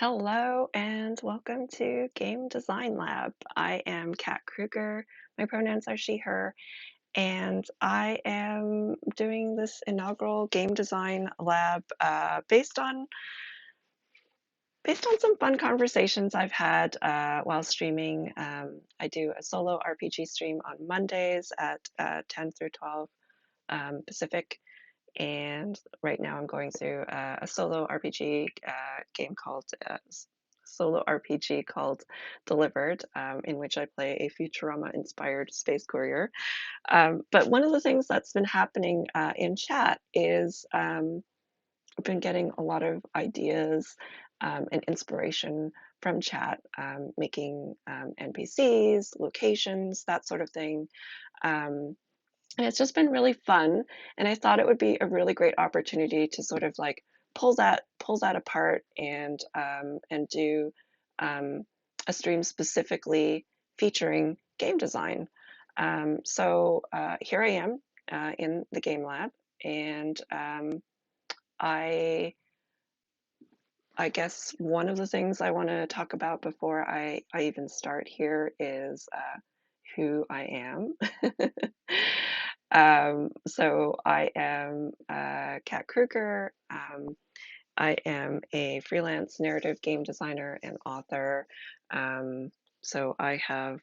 Hello and welcome to Game Design Lab. I am Kat Kruger. My pronouns are she, her, and I am doing this inaugural game design lab based on some fun conversations I've had while streaming. I do a solo RPG stream on Mondays at 10 through 12 Pacific, and right now I'm going through a solo RPG game called solo RPG called Delivered, in which I play a Futurama-inspired space courier. But one of the things that's been happening in chat is I've been getting a lot of ideas and inspiration from chat, making NPCs, locations, that sort of thing. Um, and it's just been really fun. And I thought it would be a really great opportunity to sort of like pull that apart and do um, a stream specifically featuring game design. So here I am in the game lab, and I I guess one of the things I want to talk about before I even start here is who I am. So I am Kat Kruger. I am a freelance narrative game designer and author. So I have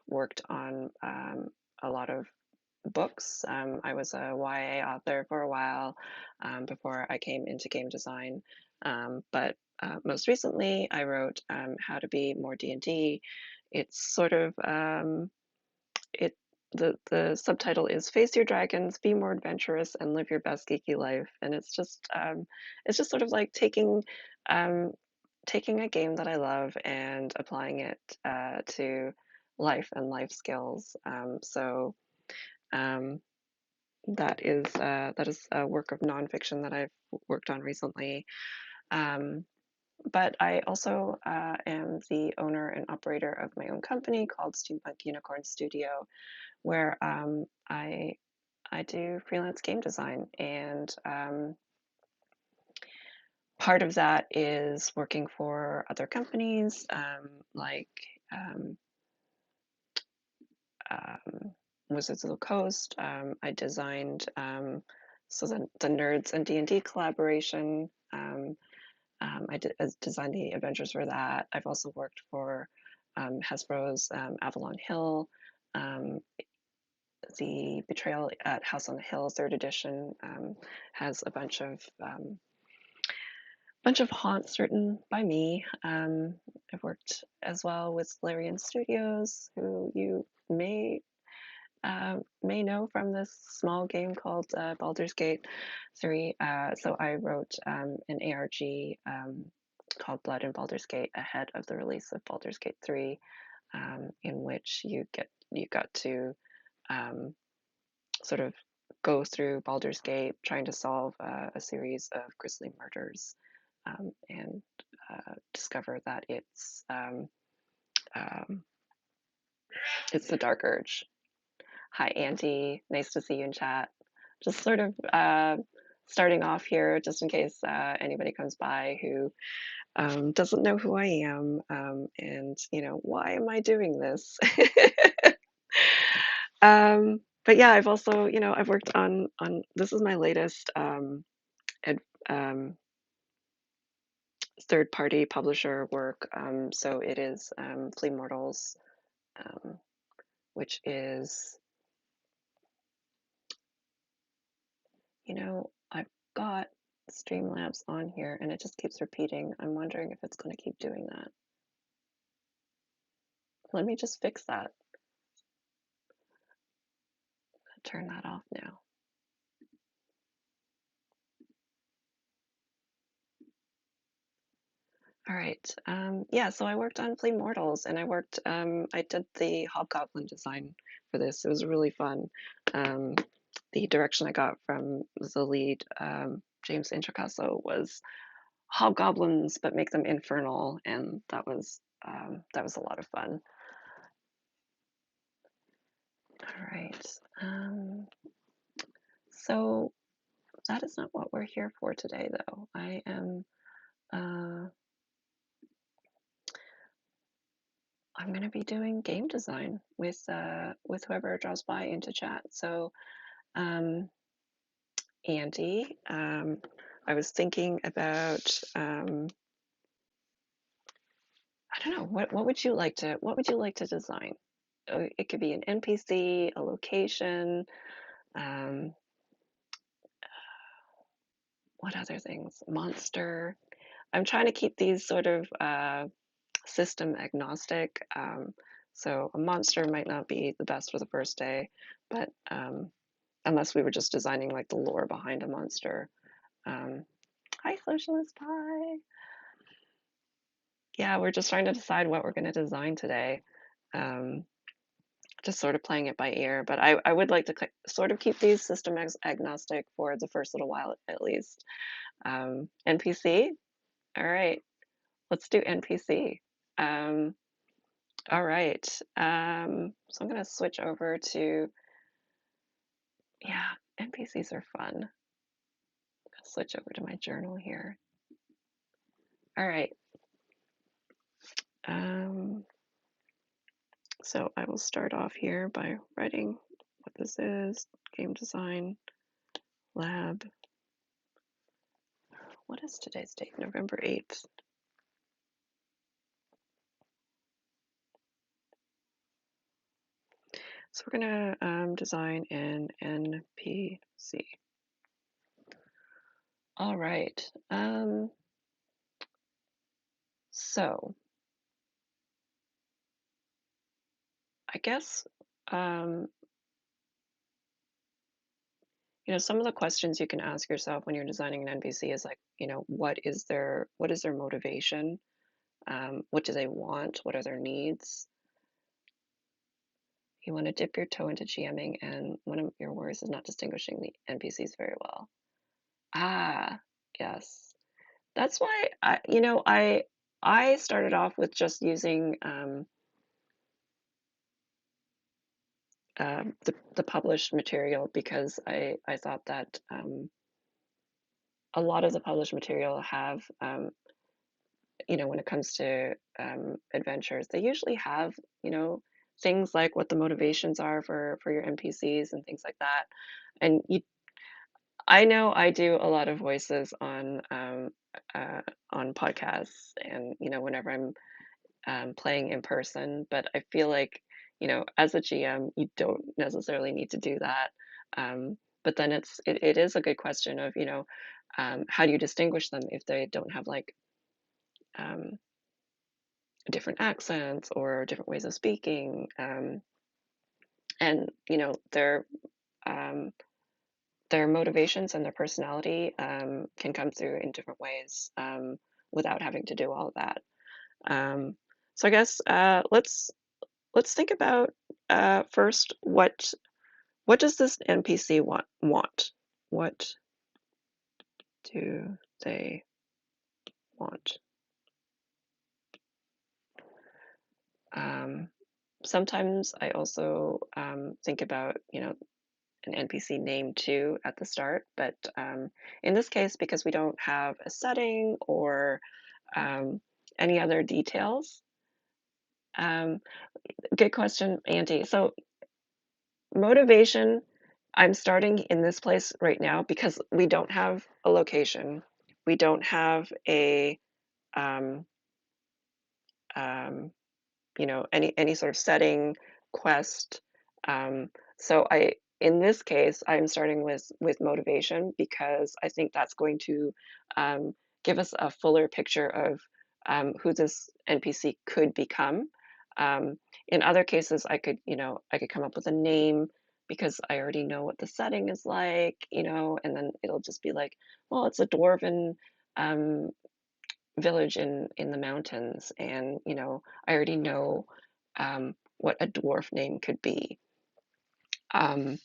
worked on a lot of books. I was a YA author for a while before I came into game design. But most recently, I wrote How to Be More D&D. It's sort of it. The subtitle is Face Your Dragons, Be More Adventurous, and Live Your Best Geeky Life. And it's just sort of like um, taking a game that I love and applying it to life and life skills. Um, that is a work of nonfiction that I've worked on recently. Um, but I also am the owner and operator of my own company called Steampunk Unicorn Studio, where I do freelance game design, and part of that is working for other companies like um, um, Wizards of the Coast. I designed the Nerds and D&D collaboration. I designed the adventures for that. I've also worked for Hasbro's Avalon Hill. Um, the Betrayal at House on the Hill, third edition, has a bunch of haunts written by me. I've worked as well with Larian Studios, who you may know from this small game called Baldur's Gate 3. So I wrote an ARG called Blood and Baldur's Gate ahead of the release of Baldur's Gate 3, in which you got to um, sort of go through Baldur's Gate trying to solve a series of grisly murders and discover that um, it's the Dark Urge. Hi, Andy. Nice to see you in chat. Just sort of starting off here, just in case anybody comes by who doesn't know who I am, and why am I doing this? But yeah, I've also, I've worked on this is my latest ed, um, third-party publisher work. So it is Flea Mortals, um, which is, I've got Streamlabs on here and it just keeps repeating. I'm wondering if it's going to keep doing that. Let me just fix that. Turn that off now. All right. Yeah, so I worked on Flea Mortals, and I did the Hobgoblin design for this. It was really fun. The direction I got from the lead, James Introcaso, was hobgoblins, but make them infernal, and that was a lot of fun. All right. So that is not what we're here for today, though. I'm going to be doing game design with whoever drops by into chat. So, um, Andy, I was thinking about I don't know, what would you like to design? It could be an NPC, a location, um, what other things? Monster. I'm trying to keep these sort of system agnostic. So a monster might not be the best for the first day, but unless we were just designing like the lore behind a monster. Um, Hi, Socialist Pie. Yeah, we're just trying to decide what we're going to design today. Um, just sort of playing it by ear, but I would like to sort of keep these system agnostic for the first little while at least. NPC? All right, let's do NPC. Um, all right, so I'm going to switch over to, yeah, NPCs are fun. I'll switch over to my journal here. All right. Um, so I will start off here by writing what this is, game design, lab. What is today's date? November 8th. So we're going to design an NPC. All right. So I guess, um, some of the questions you can ask yourself when you're designing an NPC is like, what is their motivation? What do they want? What are their needs? You want to dip your toe into GMing, and one of your worries is not distinguishing the NPCs very well. Ah, yes. That's why I started off with just using the published material because I thought that a lot of the published material have when it comes to adventures, they usually have things like what the motivations are for your NPCs and things like that. And I know I do a lot of voices uh, on podcasts, and whenever I'm playing in person, but I feel like as a GM, you don't necessarily need to do that. But then it is a good question of how do you distinguish them if they don't have like um, different accents or different ways of speaking, and um, their motivations and their personality can come through in different ways without having to do all of that. So I guess let's think about first what does this NPC want? What do they want? Um, Sometimes I also think about an NPC name too at the start, but in this case, because we don't have a setting or um, any other details. Um, Good question, Andy. So motivation, I'm starting in this place right now because we don't have a location. We don't have a um, um, any sort of setting, quest. Um, so in this case, I'm starting with motivation because I think that's going to um, give us a fuller picture of who this NPC could become. In other cases, I could come up with a name because I already know what the setting is like, and then it'll just be like, well, it's a dwarven um, village in the mountains, and I already know what a dwarf name could be. um,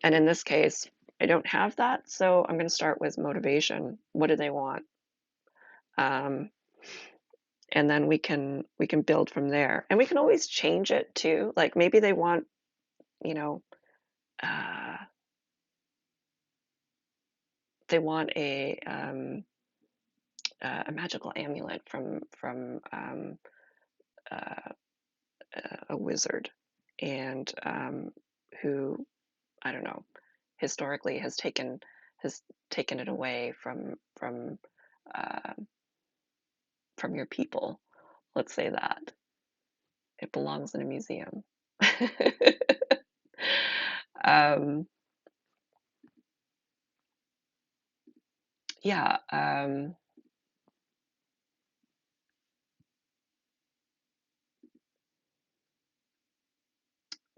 and in this case I don't have that, so I'm going to start with motivation. What do they want? um, and then we can build from there, and we can always change it too, like maybe they want you know uh, they want a magical amulet from uh, a wizard, and who, I don't know, historically has taken it away uh, from your people. Let's say that it belongs in a museum. um, yeah.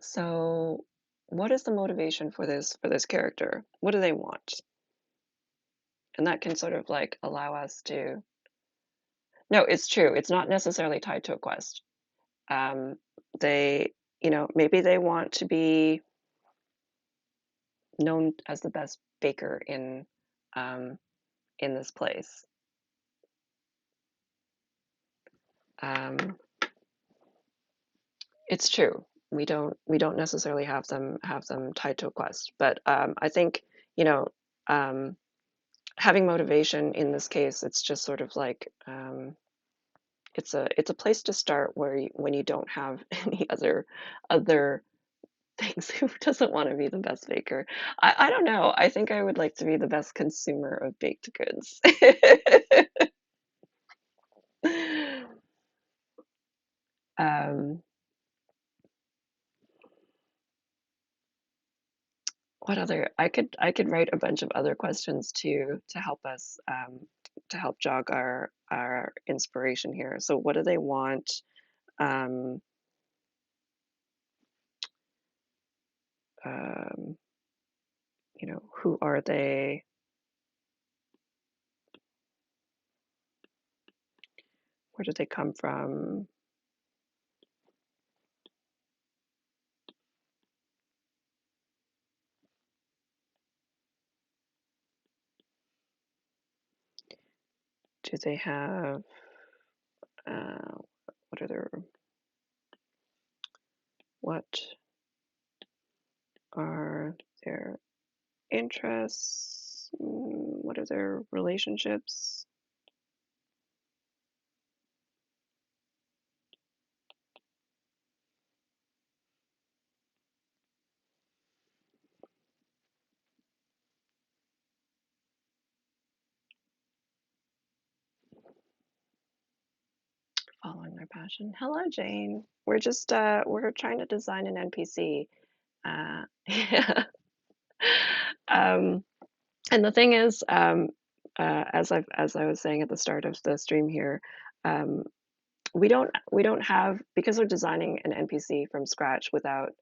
So, what is the motivation for this character? What do they want? And that can sort of like allow us to. No, it's true. It's not necessarily tied to a quest. Um, they, maybe they want to be known as the best baker um, in this place. Um, it's true. We don't necessarily have them tied to a quest, but I think you know um, having motivation in this case, it's just sort of like it's a place to start where when you don't have any other things. Who doesn't want to be the best baker? I don't know. I think I would like to be the best consumer of baked goods. um, what other I could write a bunch of other questions to help us to help jog our inspiration here. So what do they want? Um, um, who are they? Where do they come from? Do they have uh, what are what are their interests? What are their relationships? Following their passion. Hello, Jane. We're trying to design an NPC. Yeah. Um, and the thing is, as I was saying at the start of the stream here, um, we don't have, because we're designing an NPC from scratch without.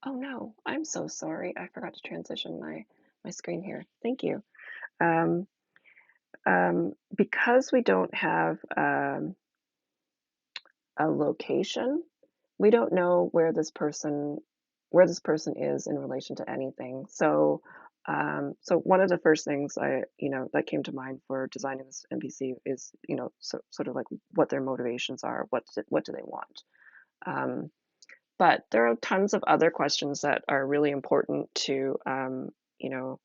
Oh no, I'm so sorry. I forgot to transition my screen here. Thank you. Um, because we don't have a location, we don't know where this person is in relation to anything. So so one of the first things that came to mind for designing this NPC is, sort of like what their motivations are, what do they want. Um, but there are tons of other questions that are really important to you know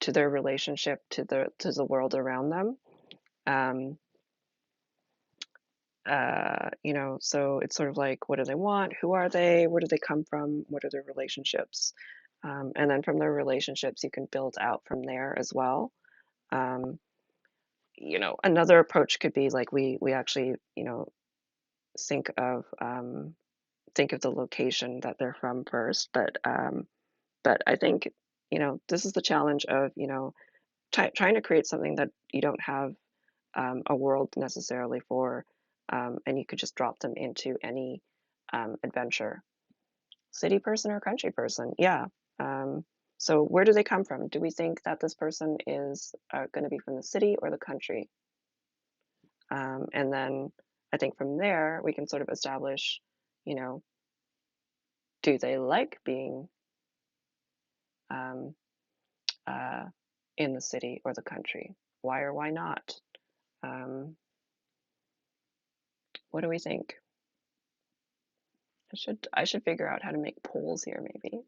to their relationship to the world around them. Um, so it's sort of like, what do they want? Who are they? Where do they come from? What are their relationships? And then from their relationships, you can build out from there as well. Um, another approach could be like we actually, think of um, think of the location that they're from first. But I think, this is the challenge of, trying to create something that you don't have a world necessarily for, and you could just drop them into any adventure. City person or country person, yeah. Um, so where do they come from? Do we think that this person is going to be from the city or the country? And then I think from there we can sort of establish, you know, do they like being um, uh, in the city or the country? Why or why not? Um, what do we think? I should figure out how to make polls here, maybe.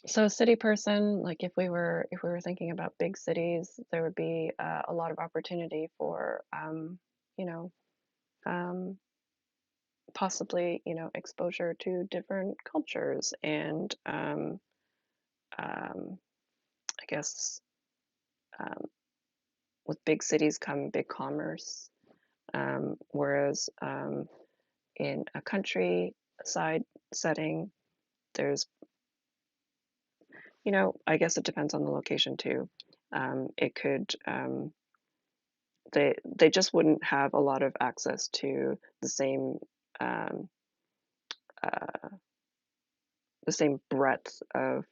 So city person, like if we were thinking about big cities, there would be a lot of opportunity for you know, um, possibly, exposure to different cultures and um, I guess um, with big cities come big commerce. Whereas in a countryside setting, there's, I guess it depends on the location too. It could they just wouldn't have a lot of access to um, uh, the same breadth of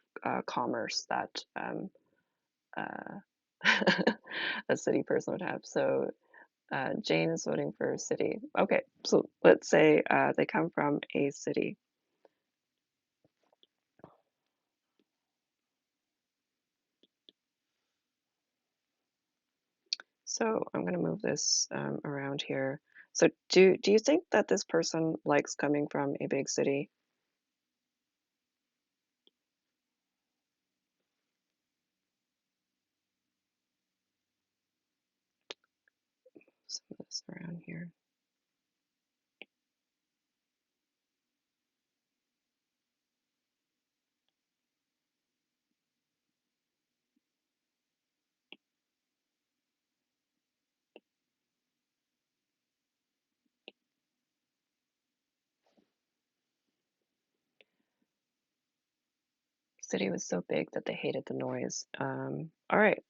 commerce that uh, a city person would have. So Jane is voting for city. Okay, so let's say they come from a city. So I'm going to move this around here. So do you think that this person likes coming from a big city? Let's move this around here. City was so big that they hated the noise. All right,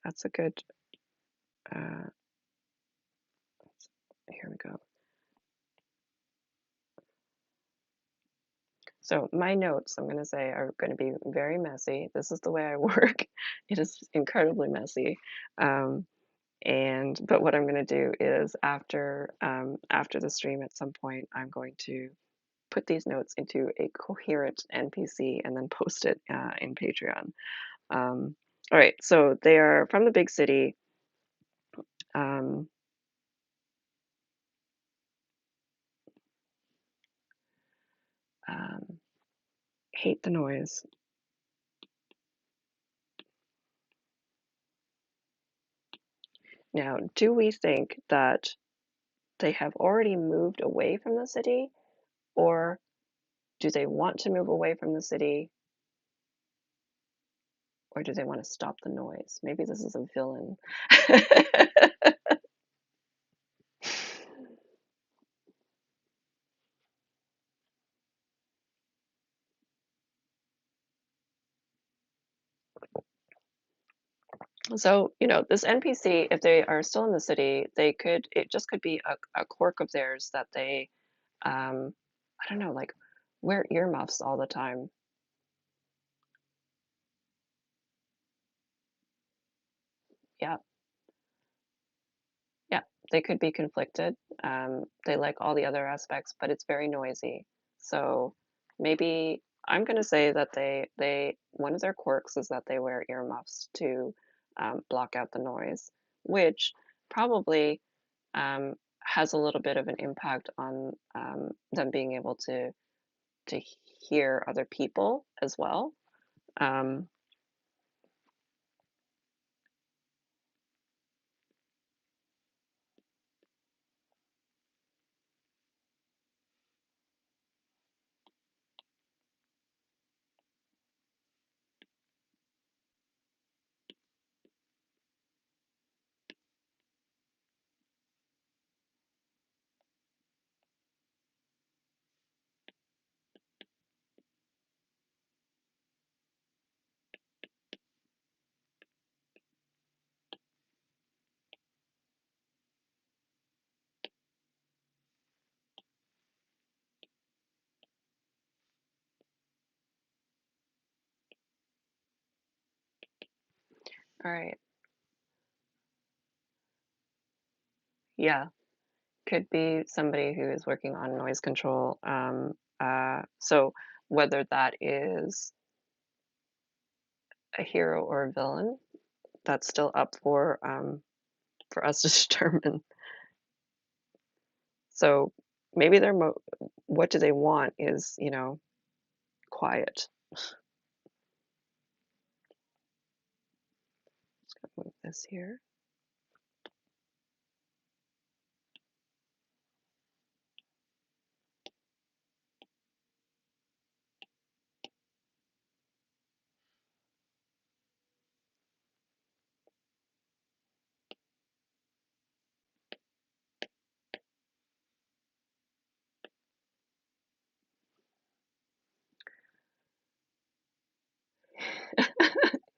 that's a good. Uh, Here we go. So my notes, I'm going to say, are going to be very messy. This is the way I work. It is incredibly messy. Um, and but what I'm going to do is after the stream at some point, I'm going to put these notes into a coherent NPC and then post it in Patreon. All right, so they are from the big city. Um, um, Hate the noise. Now, do we think that they have already moved away from the city, or do they want to move away from the city, or do they want to stop the noise? Maybe this is a villain. So, this NPC, if they are still in the city, it just could be a quirk of theirs that they, I don't know, like wear earmuffs all the time. Yeah, yeah, they could be conflicted. They like all the other aspects, but it's very noisy. So maybe I'm going to say that one of their quirks is that they wear earmuffs to block out the noise, which probably has a little bit of an impact on them being able to hear other people as well. Um, all right, yeah, could be somebody who is working on noise control. So whether that is a hero or a villain, that's still up for us to determine. So maybe what do they want is, quiet. Move this here.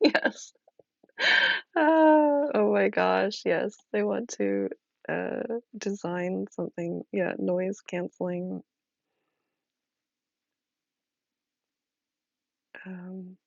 Yes. Oh my gosh, yes. They want to design something, yeah, noise canceling. Um,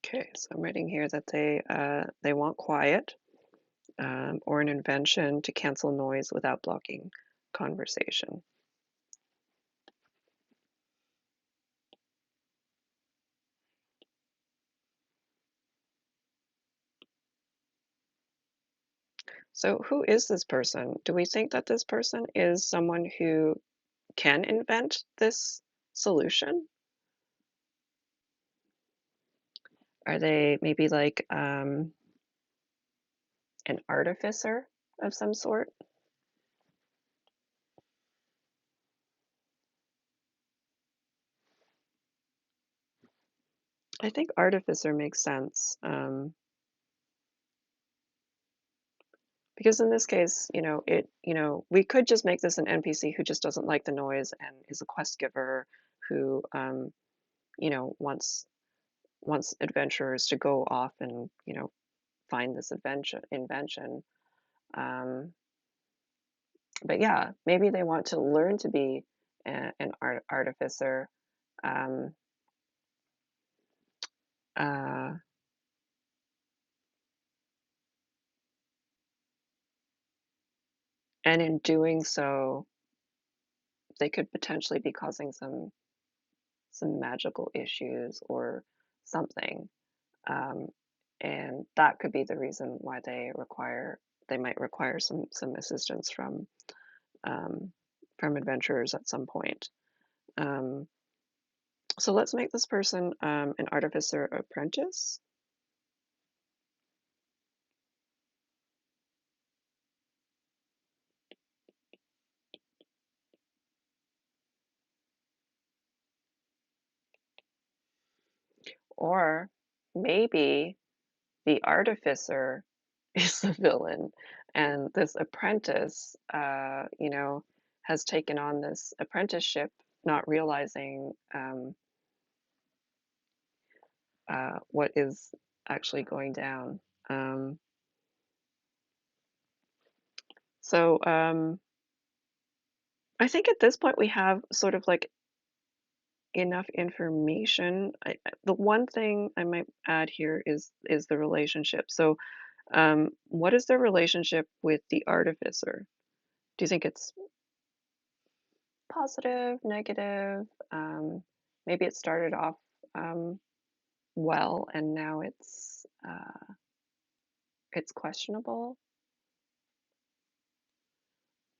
okay, so I'm writing here that they want quiet, or an invention to cancel noise without blocking conversation. So who is this person? Do we think that this person is someone who can invent this solution? Are they maybe like an artificer of some sort? I think artificer makes sense, because in this case, we could just make this an NPC who just doesn't like the noise and is a quest giver who, wants adventurers to go off and, find this invention. Um, but yeah, maybe they want to learn to be an artificer, um, uh, and in doing so, they could potentially be causing some magical issues or something. Um, and that could be the reason why they might require some assistance um, from adventurers at some point. Um, so let's make this person an artificer apprentice, or maybe the artificer is the villain, and this apprentice, has taken on this apprenticeship, not realizing what is actually going down. Um, so I think at this point we have sort of like enough information. The one thing I might add here is the relationship. So, what is the relationship with the artificer? Do you think it's positive, negative? Maybe it started off um, well, and now it's questionable.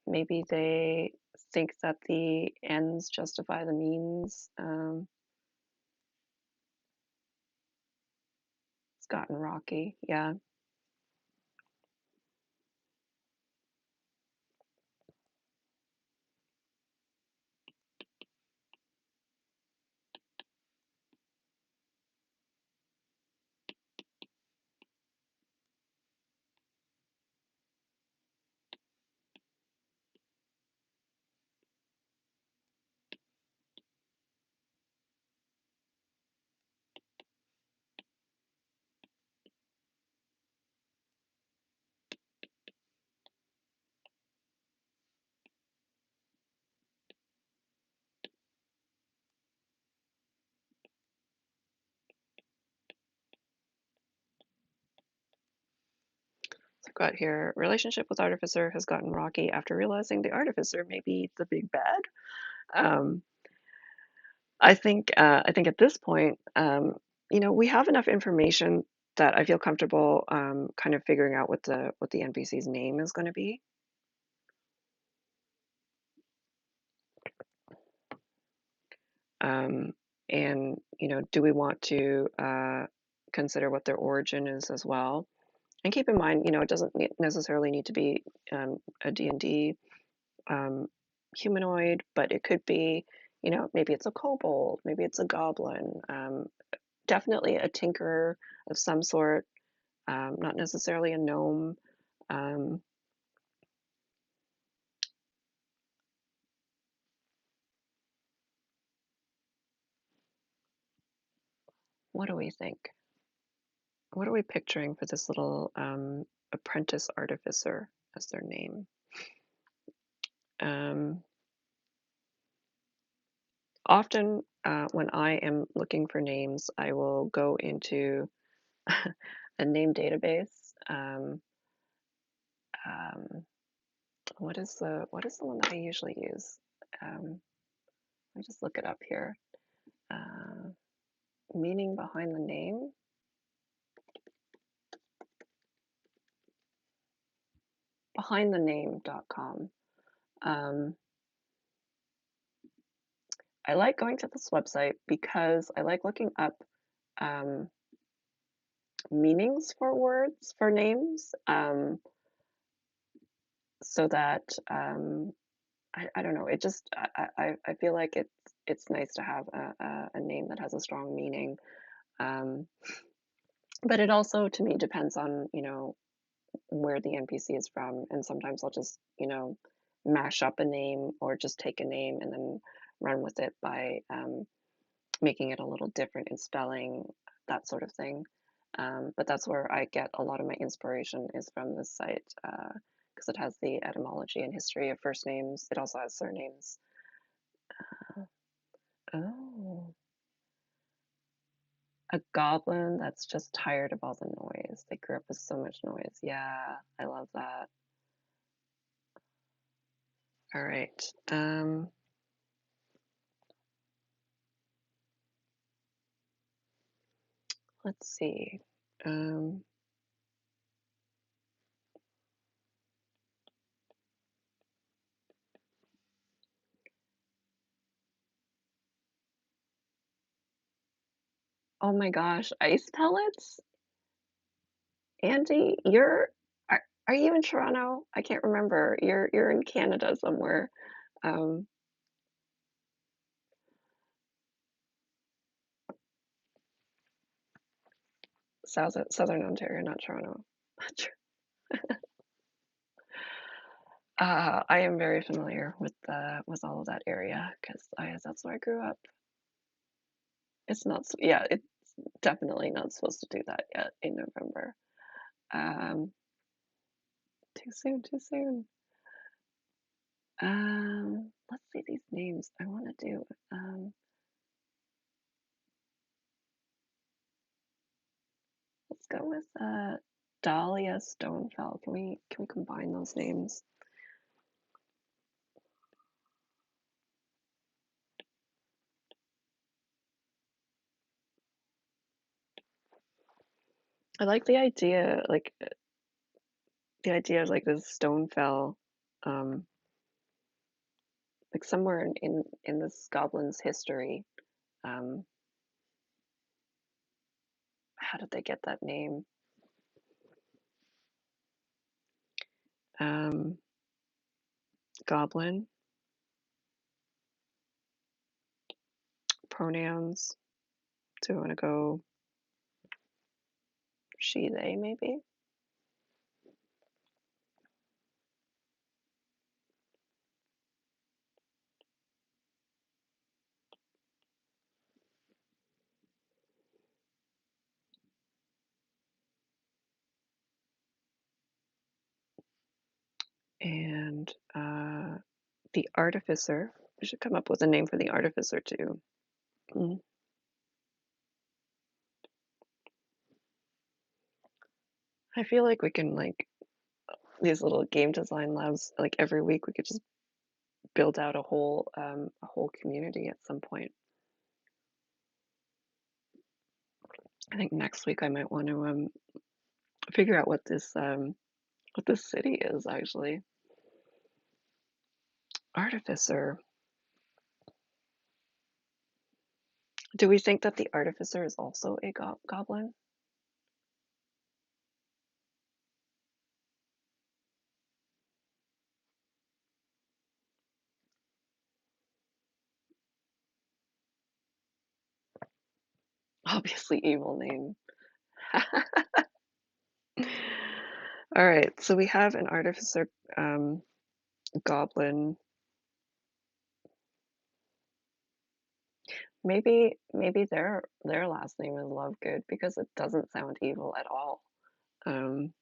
Maybe they think that the ends justify the means. It's gotten rocky. Yeah. I've got here, relationship with artificer has gotten rocky after realizing the artificer may be the big bad. Um, I think at this point, we have enough information that I feel comfortable kind of figuring out what the NPC's name is going to be. Um, and do we want to consider what their origin is as well? And keep in mind, it doesn't necessarily need to be a D&D um, humanoid, but it could be, maybe it's a kobold, maybe it's a goblin, definitely a tinkerer of some sort, not necessarily a gnome. Um, what do we think? What are we picturing for this little apprentice artificer as their name? Um, Often, when I am looking for names, I will go into a name database. Um, what is the one that I usually use? Let me just look it up here. Uh, Meaning behind the name. Behindthename.com. Um, I like going to this website because I like looking up um, meanings for words, for names, so that I don't know. It just I feel like it's nice to have a name that has a strong meaning. Um, but it also, to me, depends on where the NPC is from, and sometimes I'll just mash up a name or just take a name and then run with it by making it a little different in spelling, that sort of thing. But that's where I get a lot of my inspiration is from this site because it has the etymology and history of first names. It also has surnames. Oh, a goblin that's just tired of all the noise. They grew up with so much noise. Yeah, I love that. All right. Let's see. Um, oh my gosh, ice pellets? Andy, are you in Toronto? I can't remember. You're in Canada somewhere. Um, Southern Ontario, not Toronto. I am very familiar with all of that area because I that's where I grew up. It's not, yeah, it's definitely not supposed to do that yet in November. Um, Too soon, too soon. Let's see these names. I want to do. Let's go with Dahlia Stonefell. Can we combine those names? I like the idea of like this Stonefell, um, like somewhere in this goblin's history. Um, how did they get that name? Um, Goblin pronouns. Do we want to go she, they, maybe? And the artificer. We should come up with a name for the artificer too. Mm. I feel like we can like these little game design labs, like every week we could just build out a whole community at some point. I think next week I might want to figure out what this city is actually. Artificer. Do we think that the artificer is also a goblin? Obviously evil name. All right, so we have an artificer goblin. Maybe their last name is Lovegood because it doesn't sound evil at all. Um,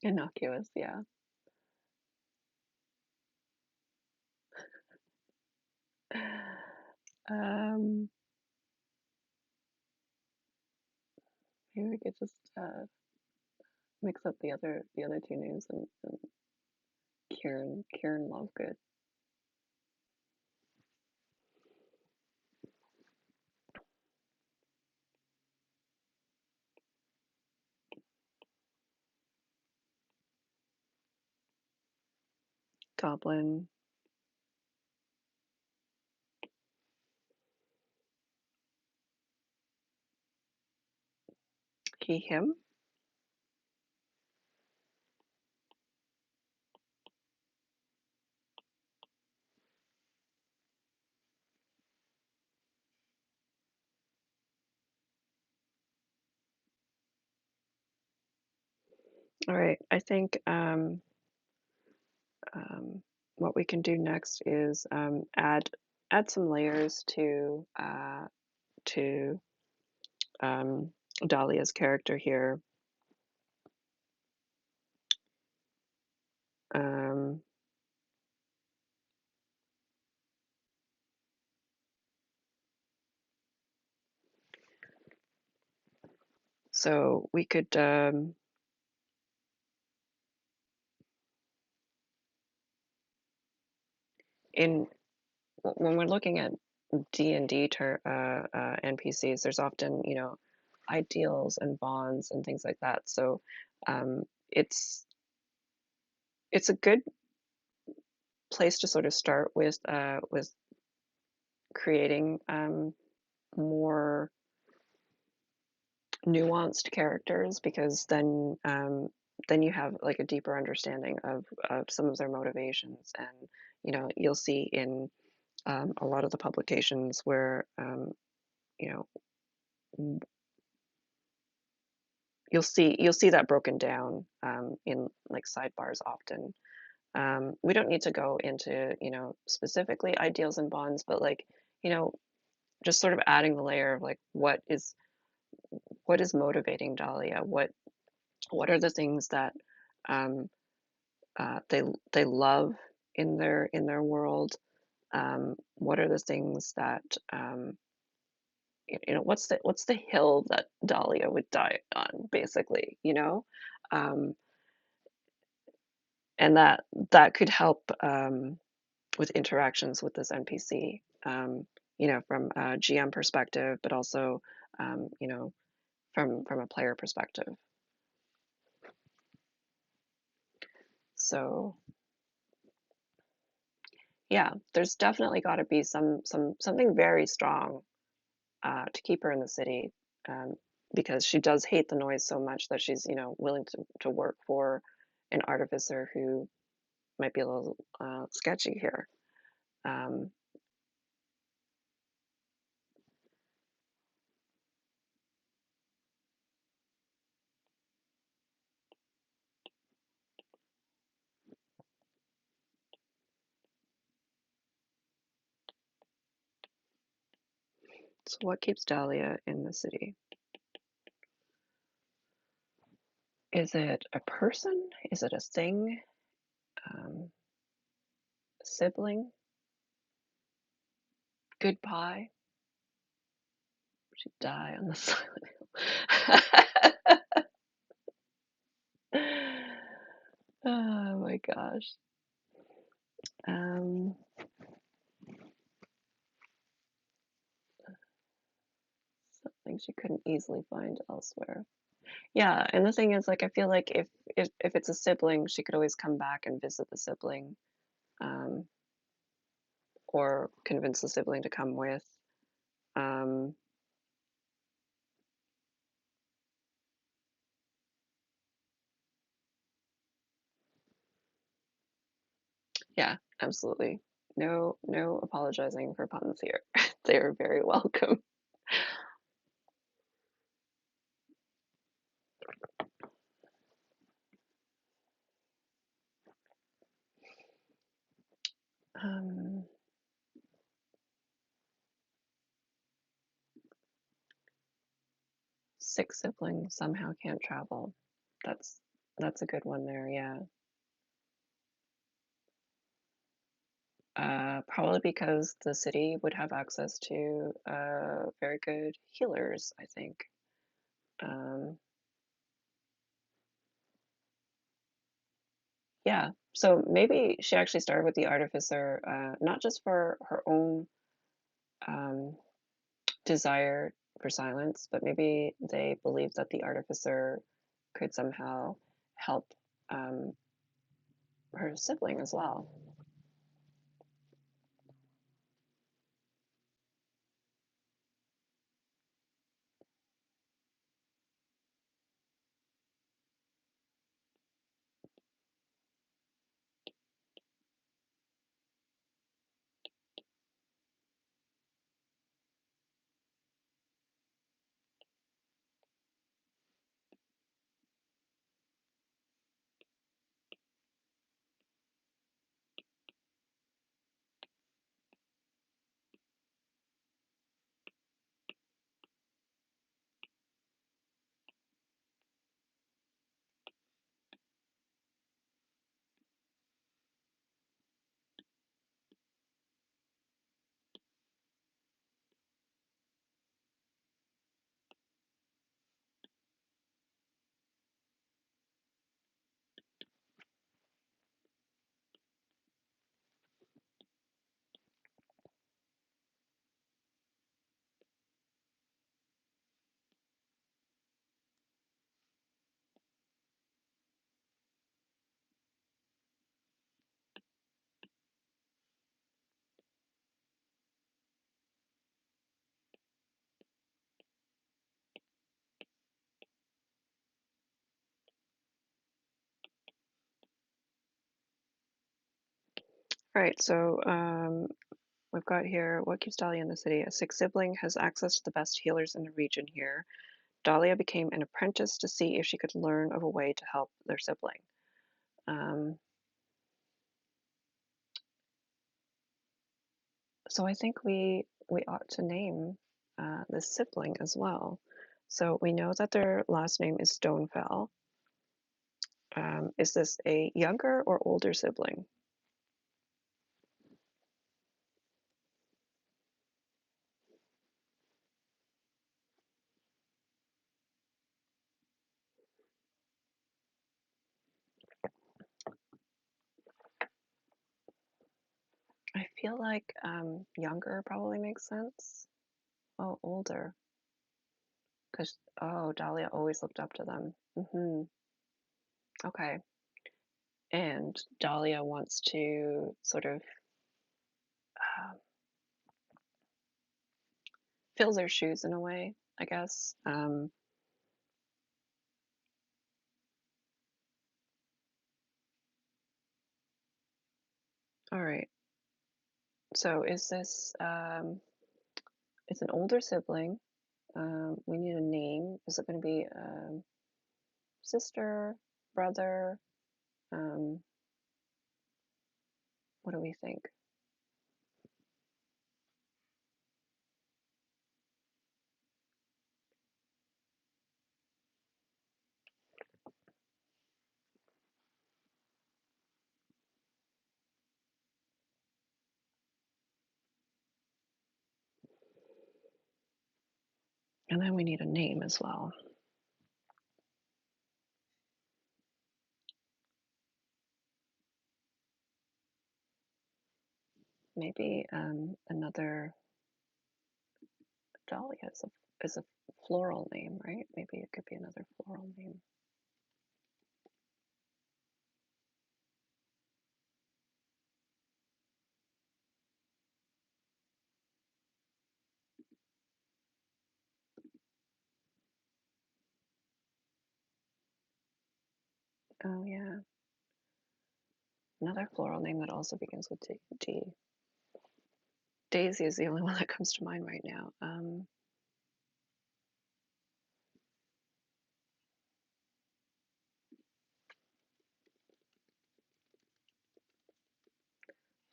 Innocuous, yeah. Um, maybe we could just mix up the other two names and Kieran Lovegood. Goblin. He him. All right, I think what we can do next is add some layers to um, Dahlia's character here. Um, so we could in when we're looking at D&D NPCs, there's often, you know, ideals and bonds and things like that. So um, it's it's a good place to sort of start with creating more nuanced characters because then you have like a deeper understanding of some of their motivations and you know you'll see in a lot of the publications where you know you'll see that broken down in like sidebars often. We don't need to go into you know specifically ideals and bonds, but like you know just sort of adding the layer of like what is motivating Dahlia, what are the things that um, they love in their world, what are the things that you know what's the hill that Dahlia would die on basically you know um, and that could help with interactions with this NPC you know from a GM perspective but also you know from a player perspective so yeah there's definitely got to be something very strong to keep her in the city um, because she does hate the noise so much that she's you know willing to work for an artificer who might be a little sketchy here. Um, So what keeps Dahlia in the city? Is it a person? Is it a thing? Um, Sibling? Good pie? Should die on the silent hill. Oh my gosh. Um, Something she couldn't easily find elsewhere. Yeah, and the thing is, like, I feel like if it's a sibling, she could always come back and visit the sibling, um, or convince the sibling to come with. Um, yeah, absolutely. No apologizing for puns here. They are very welcome. Um, Six siblings somehow can't travel. That's that's a good one there, yeah. Probably because the city would have access to very good healers, I think. Um, yeah, so maybe she actually started with the artificer, not just for her own um, desire for silence, but maybe they believed that the artificer could somehow help um, her sibling as well. All right, so we've got here what keeps Dahlia in the city? A sick sibling has access to the best healers in the region here. Dahlia became an apprentice to see if she could learn of a way to help their sibling. Um, so I think we ought to name this sibling as well. So we know that their last name is Stonefell. Is this a younger or older sibling? I feel like younger probably makes sense. Oh, older, because oh, Dahlia always looked up to them. Okay, and Dahlia wants to sort of uh, fill their shoes in a way, I guess. All right. So is this it's an older sibling. We need a name. Is it going to be sister, brother? Um, what do we think? And then we need a name as well. Maybe another Dahlia is a floral name, right? Maybe it could be another floral name. Oh yeah, another floral name that also begins with D. Daisy is the only one that comes to mind right now.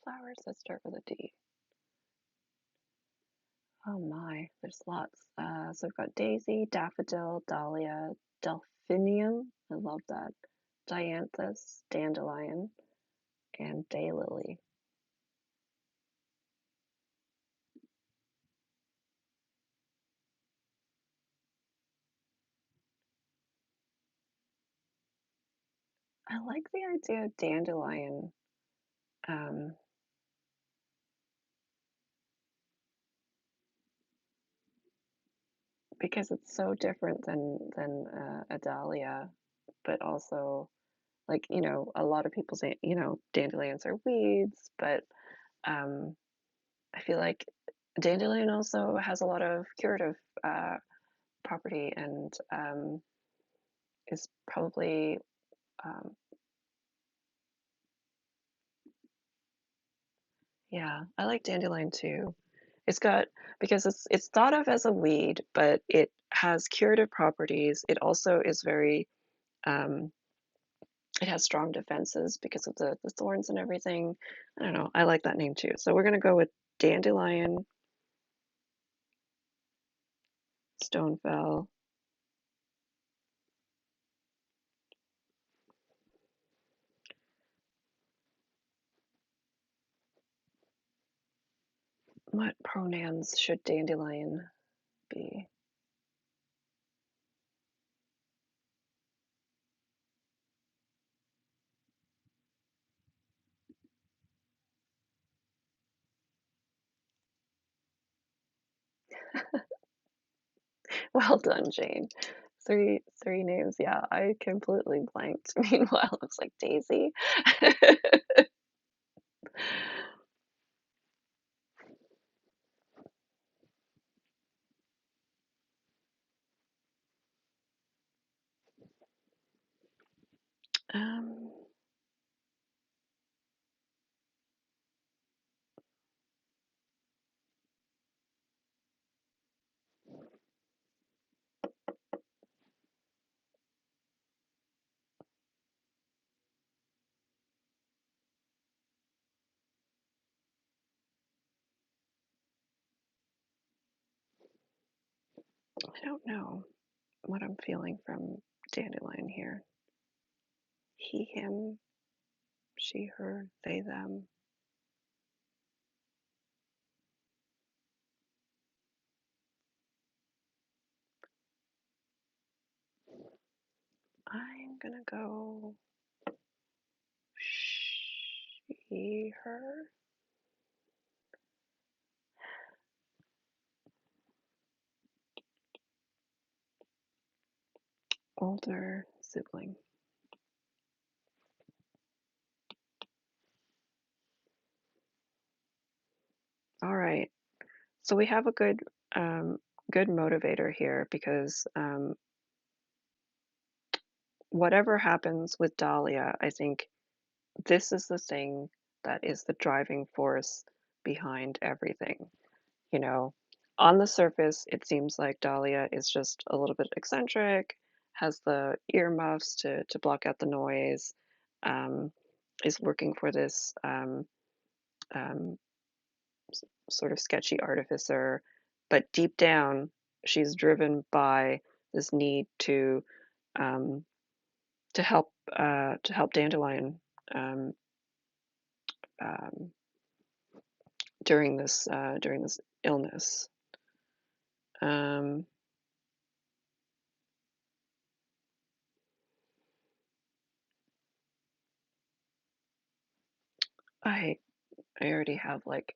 Flowers that start with a D. Oh my, there's lots. So we've got daisy, daffodil, dahlia, delphinium. I love that. Dianthus, dandelion, and daylily. I like the idea of dandelion um, because it's so different than a dahlia, but also like a lot of people say dandelions are weeds, but um, I feel like dandelion also has a lot of curative uh, property and is probably um, yeah, I like dandelion too. It's got because it's thought of as a weed, but it has curative properties. It also is very um, it has strong defenses because of the thorns and everything. I don't know. I like that name too. So we're gonna go with dandelion, Stonefell. What pronouns should dandelion be? Well done, Jane. Three names. Yeah, I completely blanked. Meanwhile, I was like Daisy. um, I don't know what I'm feeling from dandelion here. He, him, she, her, they, them. I'm gonna go she, her. Older sibling. All right. So we have a good motivator here because whatever happens with Dahlia, I think this is the thing that is the driving force behind everything. You know, on the surface, it seems like Dahlia is just a little bit eccentric, has the earmuffs to block out the noise, um, is working for this um, sort of sketchy artificer, but deep down, she's driven by this need um, to help Dandelion um, um, during this illness. Um, I I already have like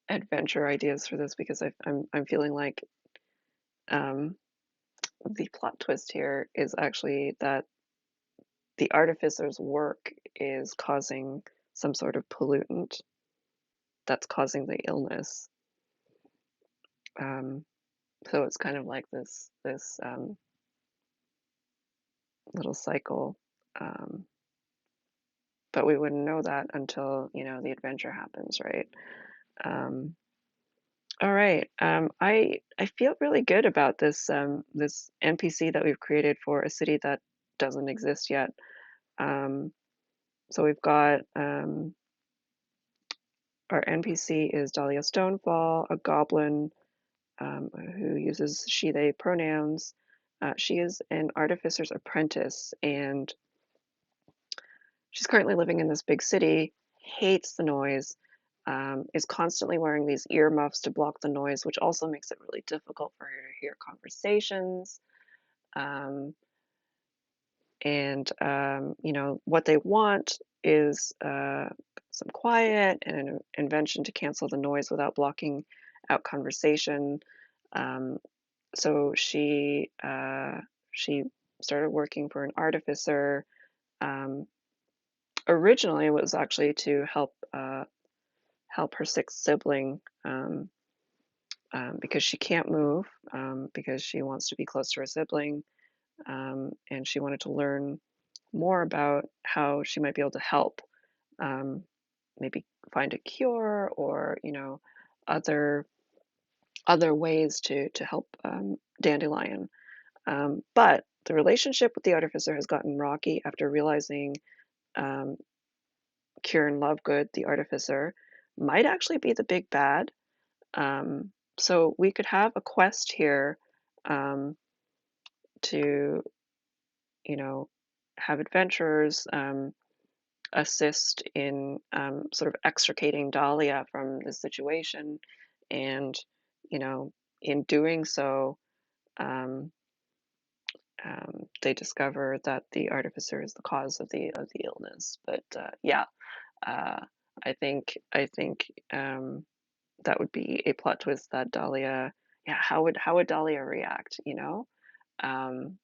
adventure ideas for this because I'm feeling like um, the plot twist here is actually that the artificer's work is causing some sort of pollutant that's causing the illness. Um, so it's kind of like this little cycle, um, but we wouldn't know that until the adventure happens, right? Um, all right. I feel really good about this NPC that we've created for a city that doesn't exist yet. Um, so we've got our NPC is Dahlia Stonefall, a goblin who uses she/they pronouns. She is an artificer's apprentice, and she's currently living in this big city, hates the noise, is constantly wearing these earmuffs to block the noise, which also makes it really difficult for her to hear conversations. Um, and what they want is some quiet and an invention to cancel the noise without blocking out conversation. Um, so she started working for an artificer. Um, Originally, it was actually to help her sick sibling, because she can't move, because she wants to be close to her sibling, and she wanted to learn more about how she might be able to help, um, maybe find a cure or other other ways to help Dandelion. But the relationship with the artificer has gotten rocky after realizing um, Kieran Lovegood, the artificer, might actually be the big bad. So we could have a quest here, um, to, you know, have adventurers assist in sort of extricating Dahlia from the situation, and in doing so, um, they discover that the artificer is the cause of the illness. But yeah, uh, I think that would be a plot twist that Dahlia. Yeah, how would Dahlia react? Um,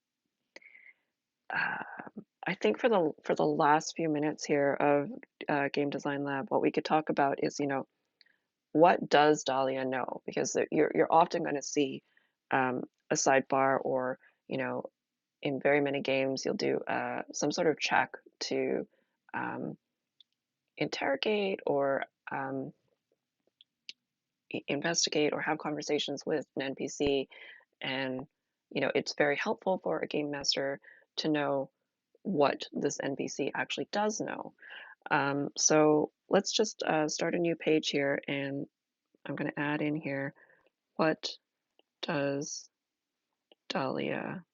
uh, I think for the last few minutes here of Game Design Lab, what we could talk about is what does Dahlia know? Because you're often going to see a sidebar, or you know in very many games you'll do some sort of check to um, interrogate or investigate or have conversations with an NPC, and it's very helpful for a game master to know what this NPC actually does know. So let's just start a new page here, and I'm going to add in here, what does Dahlia.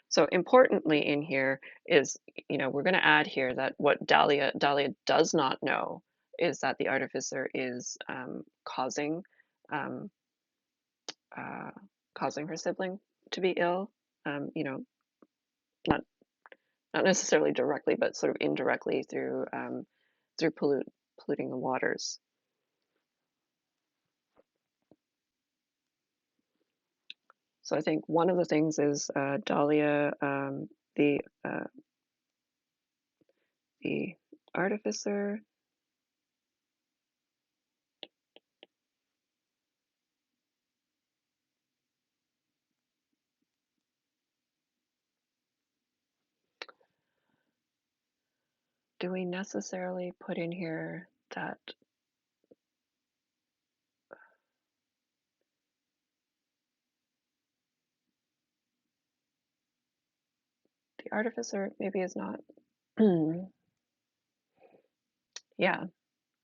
So importantly in here is, we're going to add here that what Dahlia does not know is that the artificer is um, uh, causing her sibling to be ill. Not not necessarily directly, but sort of indirectly through polluting the waters. So I think one of the things is Dahlia, the uh, the artificer. Do we necessarily put in here that the artificer maybe is not? Yeah.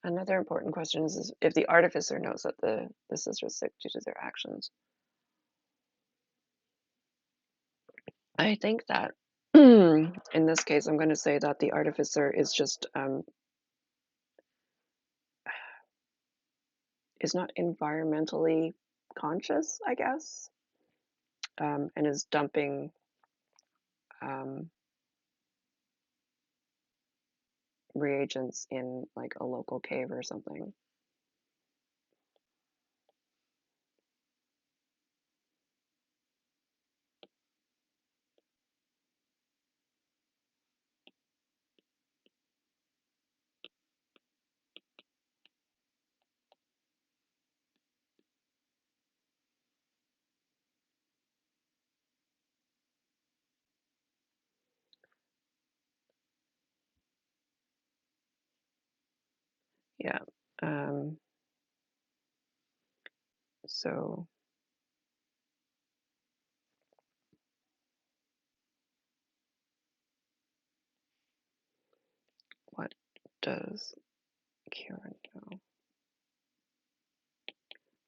Another important question is if the artificer knows that the sister is sick due to their actions. I think that in this case, I'm going to say that the artificer is just is not environmentally conscious, I guess, and is dumping um, reagents in like a local cave or something. Yeah. Um, so what does Kieran know?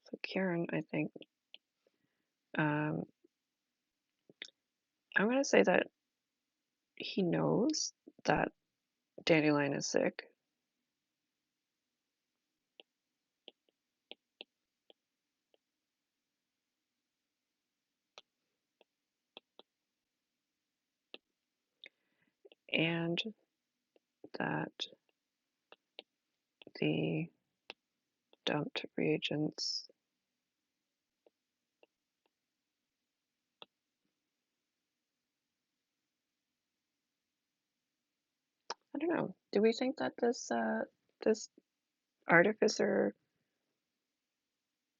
So Kieran, I think, um, I'm going to say that he knows that Dandelion is sick, and that the dumped reagents, I don't know. Do we think that this artificer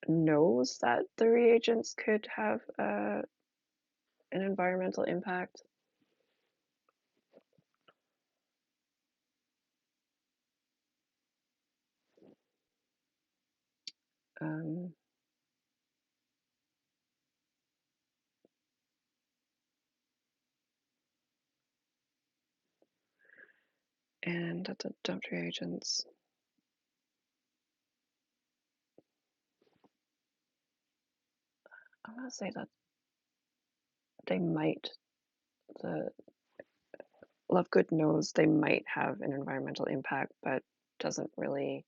knows that the reagents could have an environmental impact? Um, and that the dumped reagents, I'm gonna say that they might, the Lovegood knows they might have an environmental impact, but doesn't really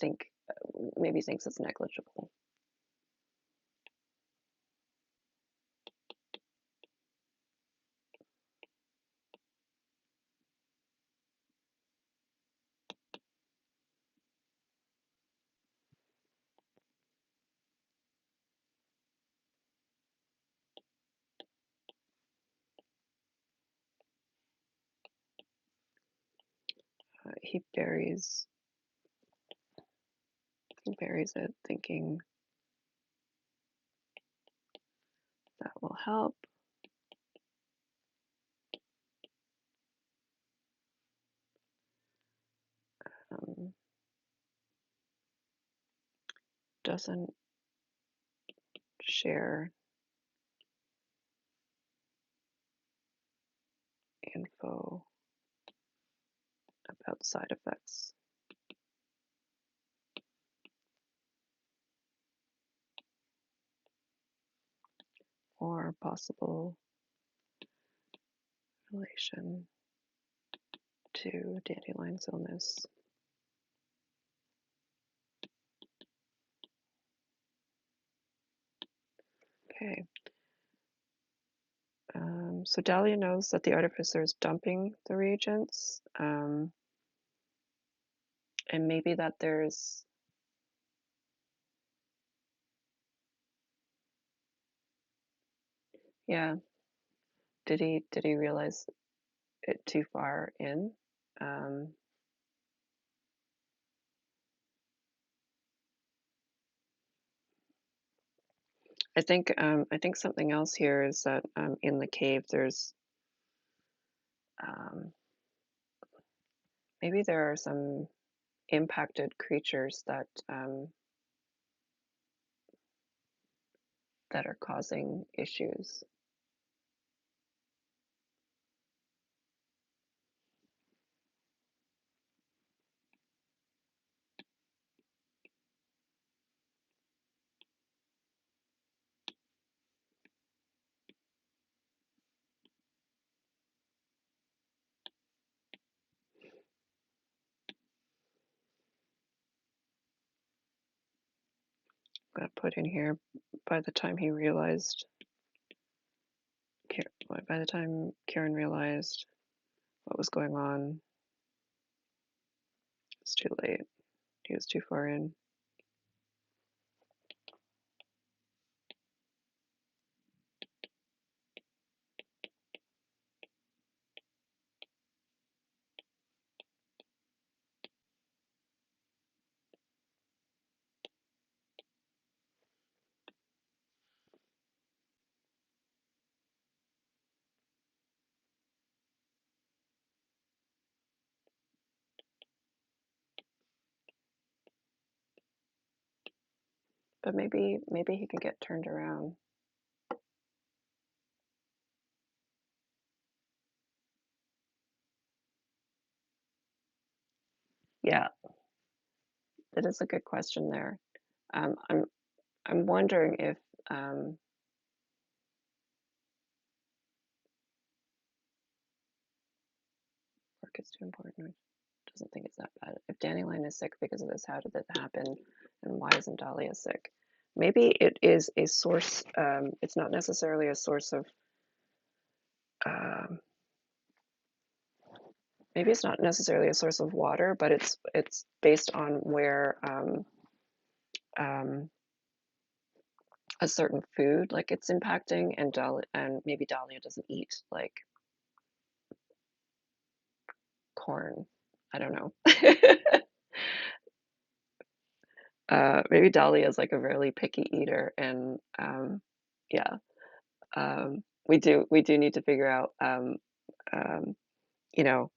think, maybe thinks it's negligible. He buries it, thinking that will help. Um, doesn't share info about side effects or possible relation to Dandelion's illness. Okay. So Dahlia knows that the artificer is dumping the reagents, and maybe that there's, yeah. Did he realize it too far in? Um, I think something else here is that in the cave there's um, maybe there are some impacted creatures that are causing issues. I'm gonna put in here by the time he realized, by the time Kieran realized what was going on, It's too late. He was too far in. But maybe he can get turned around. Yeah, that is a good question there. Um, I'm I'm wondering if work is too important. Doesn't think it's that bad. If Dandelion is sick because of this, how did that happen? And why isn't Dahlia sick? Maybe it is a source. It's not necessarily a source of. Um, maybe it's not necessarily a source of water, but it's based on where um, a certain food like it's impacting, and maybe Dahlia doesn't eat like corn. I don't know. Maybe Dahlia is like a really picky eater, and yeah, we do need to figure out um, you know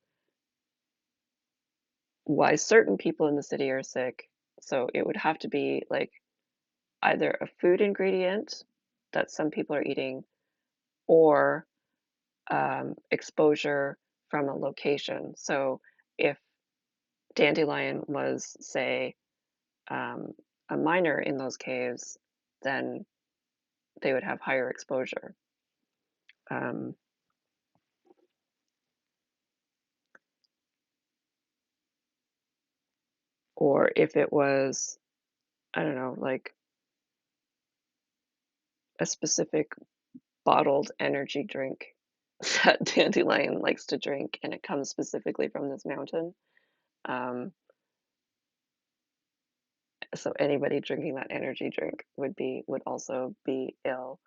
why certain people in the city are sick. So it would have to be like either a food ingredient that some people are eating, or exposure from a location. So if Dandelion was, say, um, a miner in those caves, then they would have higher exposure. Um, or if it was, I don't know, like a specific bottled energy drink that Dandelion likes to drink, and it comes specifically from this mountain. Um, so anybody drinking that energy drink would also be ill.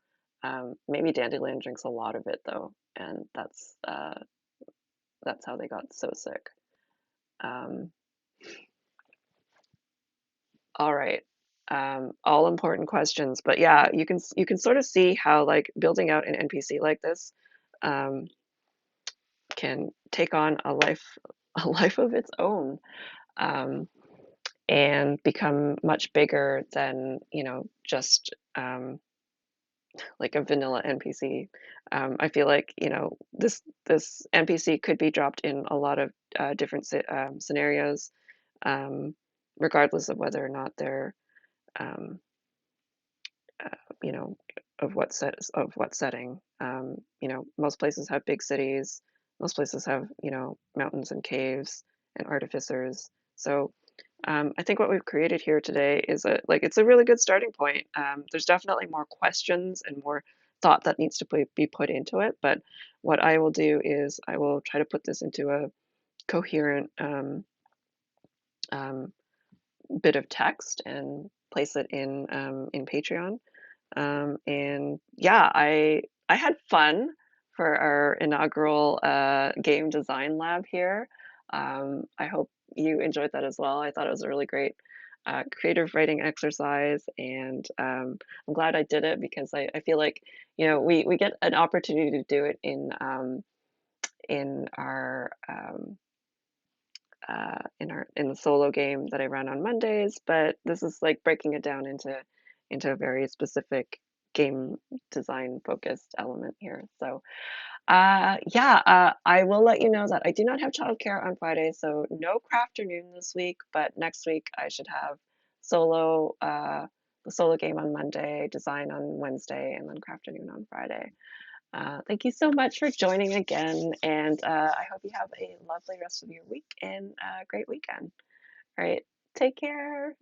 Maybe Dandelion drinks a lot of it though, and that's how they got so sick. Um, all right. All important questions, but yeah, you can sort of see how like building out an NPC like this um, can take on a life of its own, um, and become much bigger than just like a vanilla NPC. I feel like this NPC could be dropped in a lot of different scenarios, um, regardless of whether or not they're um, uh, you know, of what setting. Most places have big cities. Most places have mountains and caves and artificers. So I think what we've created here today is it's a really good starting point. There's definitely more questions and more thought that needs to be put into it. But what I will do is I will try to put this into a coherent um, bit of text and place it in Patreon. And yeah, I had fun for our inaugural game design lab here. I hope you enjoyed that as well. I thought it was a really great creative writing exercise, and I'm glad I did it because I feel like we get an opportunity to do it in our in the solo game that I run on Mondays, but this is like breaking it down into a very specific game design focused element here. So yeah, I will let you know that I do not have childcare on Friday, so no craft afternoon this week, but next week I should have solo the solo game on Monday, design on Wednesday, and then craft afternoon on Friday. Thank you so much for joining again, and I hope you have a lovely rest of your week and a great weekend. All right, take care.